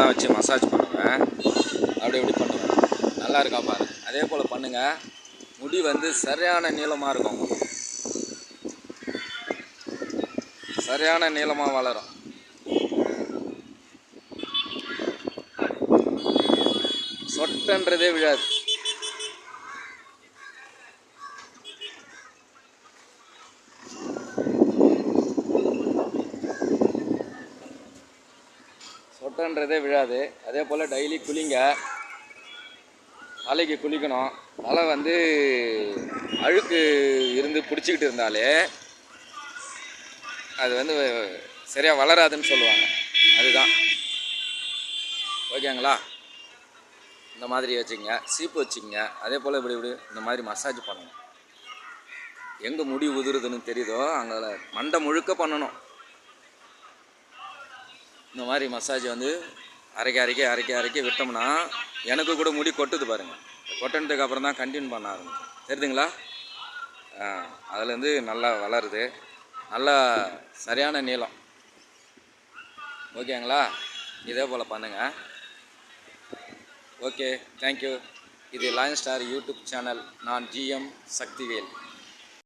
தான் வச்சு மசாஜ் பண்ணுவேன். அப்படி இப்படி பண்ணுவேன். நல்லா இருக்கா பாருங்கள். அதே போல் பண்ணுங்கள். முடி வந்து சரியான நீளமாக இருக்கும். சரியான நீளமாக வளரும். சொட்டன்றதே விழாது. சொட்டன்றதே விழாது. அதே போல் டெய்லி குளிங்க. தலைக்கு குளிக்கணும். தலை வந்து அழுக்கு இருந்து பிடிச்சிக்கிட்டு இருந்தாலே அது வந்து சரியாக வளராதுன்னு சொல்லுவாங்க. அதுதான். ஓகேங்களா? இந்த மாதிரி வச்சுக்கங்க. சீப்பு வச்சுக்கங்க. அதே போல் இப்படி இப்படி இந்த மாதிரி மசாஜ் பண்ணணும். எங்கே முடி உதிருதுன்னு தெரியுதோ அங்கே மண்டை முழுக்க பண்ணணும். இந்த மாதிரி மசாஜ் வந்து அரைக்க விட்டோம்னா எனக்கு கூட முடி கொட்டுது பாருங்கள். கொட்டினதுக்கு அப்புறம் தான் கண்டினியூ பண்ண ஆரம்பிச்சேன். தெரியுதுங்களா? அதுலேருந்து நல்லா வளருது. நல்லா சரியான நீளம். ஓகேங்களா? இதே போல் பண்ணுங்கள். Okay, thank you. இது லயன் ஸ்டார் யூடியூப் சேனல். நான் ஜிஎம் சக்திவேல்.